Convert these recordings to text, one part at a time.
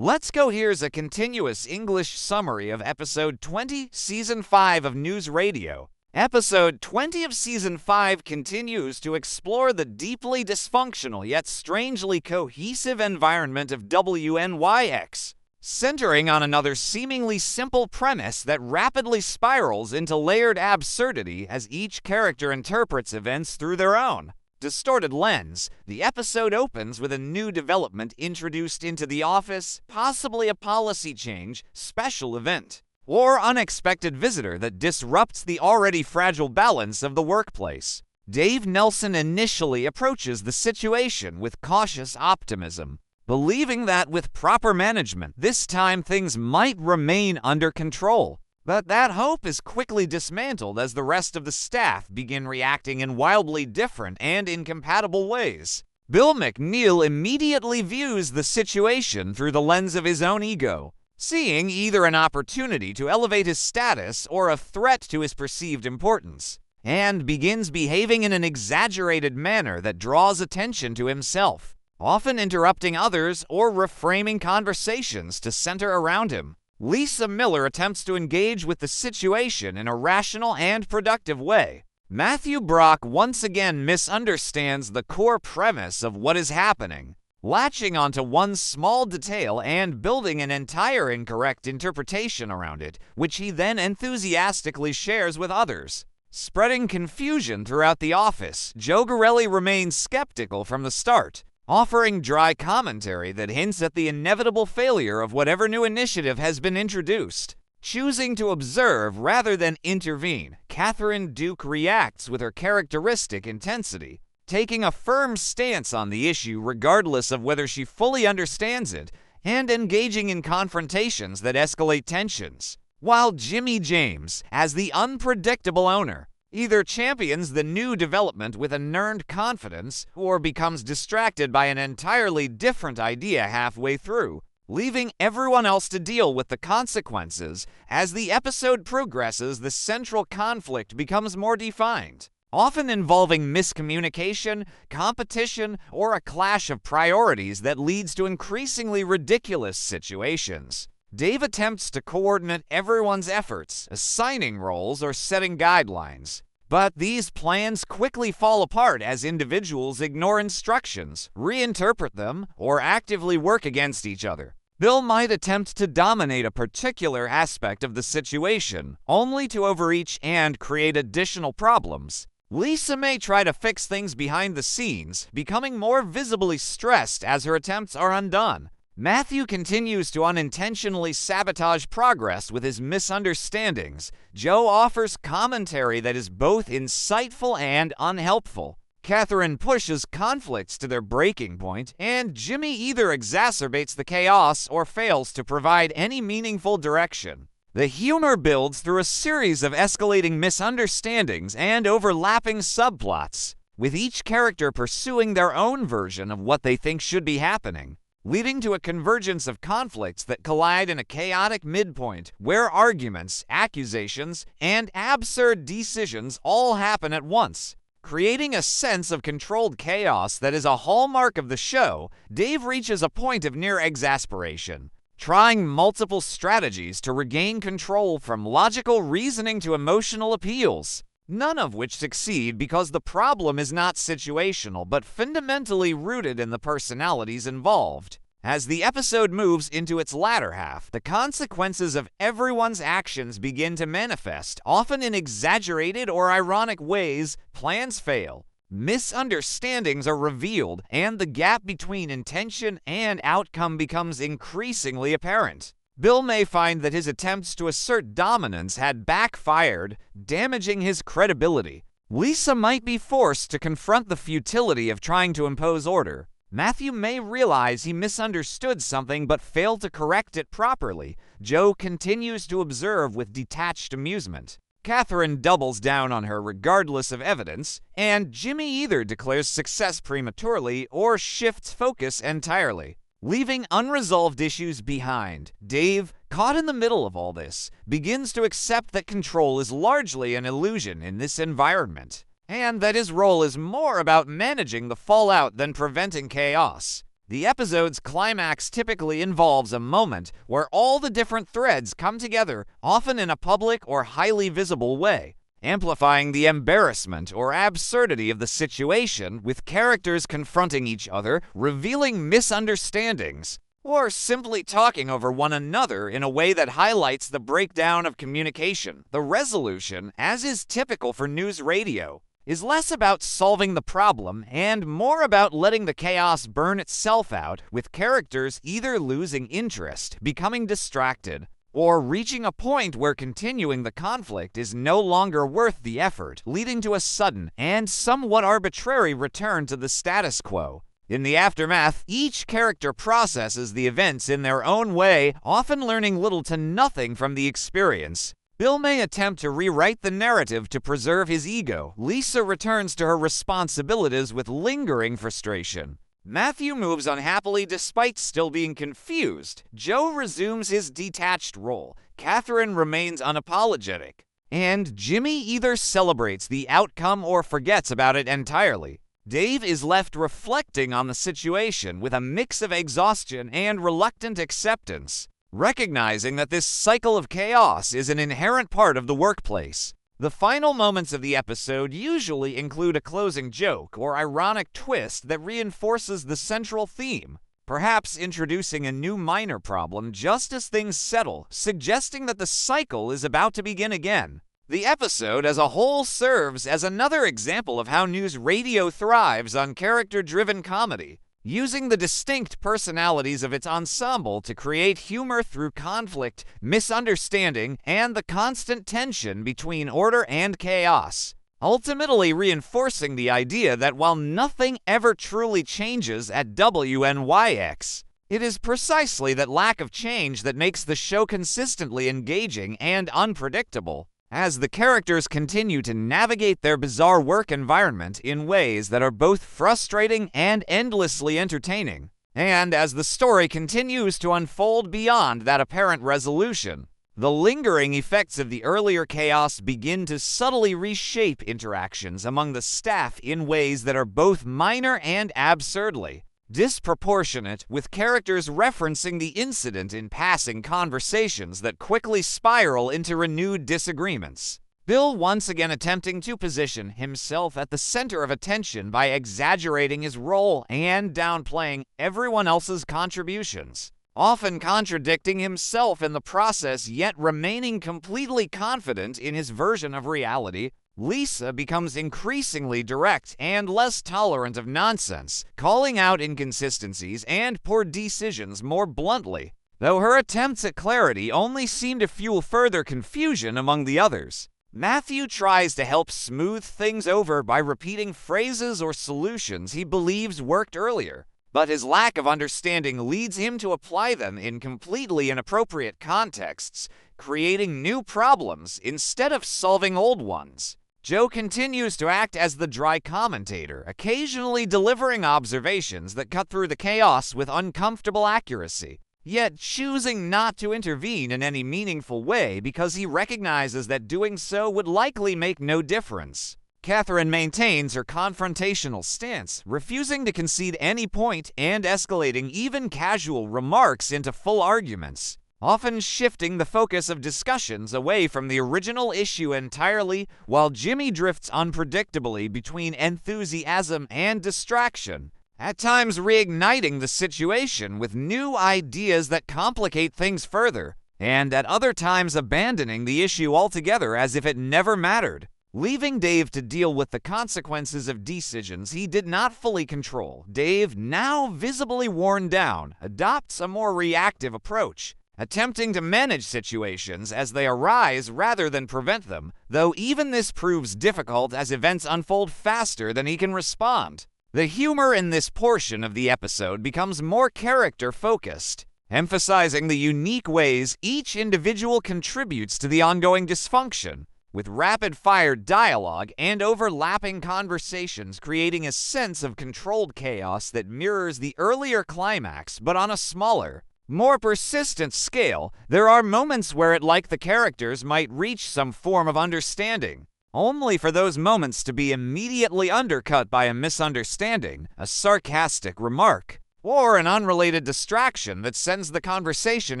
Let's Go Here's a continuous English summary of Episode 20, Season 5 of NewsRadio. Episode 20 of Season 5 continues to explore the deeply dysfunctional yet strangely cohesive environment of WNYX, centering on another seemingly simple premise that rapidly spirals into layered absurdity as each character interprets events through their own distorted lens. The episode opens with a new development introduced into the office, possibly a policy change, special event, or unexpected visitor that disrupts the already fragile balance of the workplace. Dave Nelson initially approaches the situation with cautious optimism, believing that with proper management, this time things might remain under control. But that hope is quickly dismantled as the rest of the staff begin reacting in wildly different and incompatible ways. Bill McNeil immediately views the situation through the lens of his own ego, seeing either an opportunity to elevate his status or a threat to his perceived importance, and begins behaving in an exaggerated manner that draws attention to himself, often interrupting others or reframing conversations to center around him. Lisa Miller attempts to engage with the situation in a rational and productive way. Matthew Brock once again misunderstands the core premise of what is happening, latching onto one small detail and building an entire incorrect interpretation around it, which he then enthusiastically shares with others. Spreading confusion throughout the office, Joe Garelli remains skeptical from the start, offering dry commentary that hints at the inevitable failure of whatever new initiative has been introduced. Choosing to observe rather than intervene, Catherine Duke reacts with her characteristic intensity, taking a firm stance on the issue regardless of whether she fully understands it, and engaging in confrontations that escalate tensions. While Jimmy James, as the unpredictable owner, either champions the new development with a learned confidence or becomes distracted by an entirely different idea halfway through, leaving everyone else to deal with the consequences. As the episode progresses, the central conflict becomes more defined, often involving miscommunication, competition, or a clash of priorities that leads to increasingly ridiculous situations. Dave attempts to coordinate everyone's efforts, assigning roles or setting guidelines. But these plans quickly fall apart as individuals ignore instructions, reinterpret them, or actively work against each other. Bill might attempt to dominate a particular aspect of the situation, only to overreach and create additional problems. Lisa may try to fix things behind the scenes, becoming more visibly stressed as her attempts are undone. Matthew continues to unintentionally sabotage progress with his misunderstandings. Joe offers commentary that is both insightful and unhelpful. Catherine pushes conflicts to their breaking point, and Jimmy either exacerbates the chaos or fails to provide any meaningful direction. The humor builds through a series of escalating misunderstandings and overlapping subplots, with each character pursuing their own version of what they think should be happening, leading to a convergence of conflicts that collide in a chaotic midpoint where arguments, accusations, and absurd decisions all happen at once. Creating a sense of controlled chaos that is a hallmark of the show, Dave reaches a point of near exasperation, trying multiple strategies to regain control, from logical reasoning to emotional appeals, none of which succeed because the problem is not situational but fundamentally rooted in the personalities involved. As the episode moves into its latter half, the consequences of everyone's actions begin to manifest, often in exaggerated or ironic ways. Plans fail, misunderstandings are revealed, and the gap between intention and outcome becomes increasingly apparent. Bill may find that his attempts to assert dominance had backfired, damaging his credibility. Lisa might be forced to confront the futility of trying to impose order. Matthew may realize he misunderstood something but failed to correct it properly. Joe continues to observe with detached amusement. Catherine doubles down on her regardless of evidence, and Jimmy either declares success prematurely or shifts focus entirely, leaving unresolved issues behind. Dave, caught in the middle of all this, begins to accept that control is largely an illusion in this environment, and that his role is more about managing the fallout than preventing chaos. The episode's climax typically involves a moment where all the different threads come together, often in a public or highly visible way, amplifying the embarrassment or absurdity of the situation with characters confronting each other, revealing misunderstandings, or simply talking over one another in a way that highlights the breakdown of communication. The resolution, as is typical for news radio, is less about solving the problem and more about letting the chaos burn itself out, with characters either losing interest, becoming distracted, or reaching a point where continuing the conflict is no longer worth the effort, leading to a sudden and somewhat arbitrary return to the status quo. In the aftermath, each character processes the events in their own way, often learning little to nothing from the experience. Bill may attempt to rewrite the narrative to preserve his ego. Lisa returns to her responsibilities with lingering frustration. Matthew moves unhappily despite still being confused. Joe resumes his detached role. Catherine remains unapologetic. And Jimmy either celebrates the outcome or forgets about it entirely. Dave is left reflecting on the situation with a mix of exhaustion and reluctant acceptance, recognizing that this cycle of chaos is an inherent part of the workplace. The final moments of the episode usually include a closing joke or ironic twist that reinforces the central theme, perhaps introducing a new minor problem just as things settle, suggesting that the cycle is about to begin again. The episode as a whole serves as another example of how news radio thrives on character-driven comedy, using the distinct personalities of its ensemble to create humor through conflict, misunderstanding, and the constant tension between order and chaos, ultimately reinforcing the idea that while nothing ever truly changes at WNYX, it is precisely that lack of change that makes the show consistently engaging and unpredictable, as the characters continue to navigate their bizarre work environment in ways that are both frustrating and endlessly entertaining, and as the story continues to unfold beyond that apparent resolution, the lingering effects of the earlier chaos begin to subtly reshape interactions among the staff in ways that are both minor and absurdly disproportionate, with characters referencing the incident in passing conversations that quickly spiral into renewed disagreements. Bill once again attempting to position himself at the center of attention by exaggerating his role and downplaying everyone else's contributions, often contradicting himself in the process yet remaining completely confident in his version of reality. Lisa becomes increasingly direct and less tolerant of nonsense, calling out inconsistencies and poor decisions more bluntly, though her attempts at clarity only seem to fuel further confusion among the others. Matthew tries to help smooth things over by repeating phrases or solutions he believes worked earlier, but his lack of understanding leads him to apply them in completely inappropriate contexts, creating new problems instead of solving old ones. Joe continues to act as the dry commentator, occasionally delivering observations that cut through the chaos with uncomfortable accuracy, yet choosing not to intervene in any meaningful way because he recognizes that doing so would likely make no difference. Catherine maintains her confrontational stance, refusing to concede any point and escalating even casual remarks into full arguments, often shifting the focus of discussions away from the original issue entirely, while Jimmy drifts unpredictably between enthusiasm and distraction, at times reigniting the situation with new ideas that complicate things further, and at other times abandoning the issue altogether as if it never mattered, leaving Dave to deal with the consequences of decisions he did not fully control. Dave, now visibly worn down, adopts a more reactive approach, attempting to manage situations as they arise rather than prevent them, though even this proves difficult as events unfold faster than he can respond. The humor in this portion of the episode becomes more character-focused, emphasizing the unique ways each individual contributes to the ongoing dysfunction, with rapid-fire dialogue and overlapping conversations creating a sense of controlled chaos that mirrors the earlier climax, but on a smaller, more persistent scale. There are moments where it like the characters might reach some form of understanding, only for those moments to be immediately undercut by a misunderstanding, a sarcastic remark, or an unrelated distraction that sends the conversation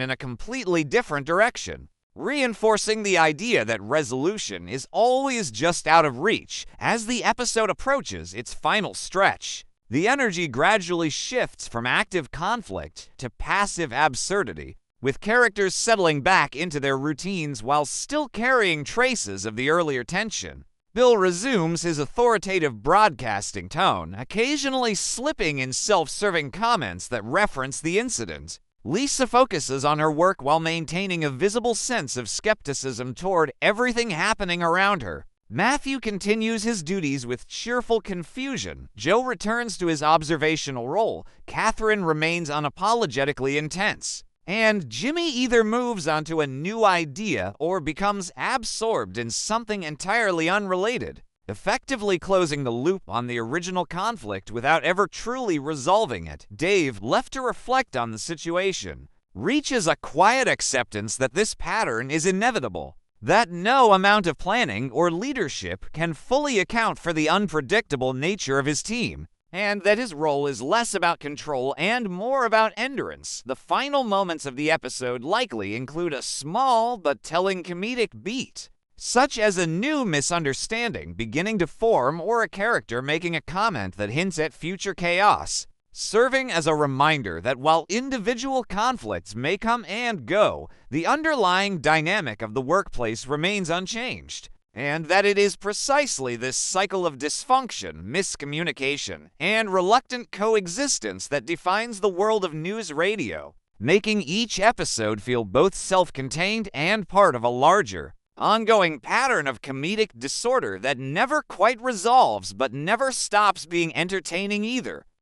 in a completely different direction, reinforcing the idea that resolution is always just out of reach. As the episode approaches its final stretch, the energy gradually shifts from active conflict to passive absurdity, with characters settling back into their routines while still carrying traces of the earlier tension. Bill resumes his authoritative broadcasting tone, occasionally slipping in self-serving comments that reference the incident. Lisa focuses on her work while maintaining a visible sense of skepticism toward everything happening around her. Matthew continues his duties with cheerful confusion. Joe returns to his observational role. Catherine remains unapologetically intense. And Jimmy either moves onto a new idea or becomes absorbed in something entirely unrelated, effectively closing the loop on the original conflict without ever truly resolving it. Dave, left to reflect on the situation, reaches a quiet acceptance that this pattern is inevitable, that no amount of planning or leadership can fully account for the unpredictable nature of his team, and that his role is less about control and more about endurance. The final moments of the episode likely include a small but telling comedic beat, such as a new misunderstanding beginning to form or a character making a comment that hints at future chaos, serving as a reminder that while individual conflicts may come and go, the underlying dynamic of the workplace remains unchanged, and that it is precisely this cycle of dysfunction, miscommunication, and reluctant coexistence that defines the world of news radio, making each episode feel both self-contained and part of a larger, ongoing pattern of comedic disorder that never quite resolves but never stops being entertaining either.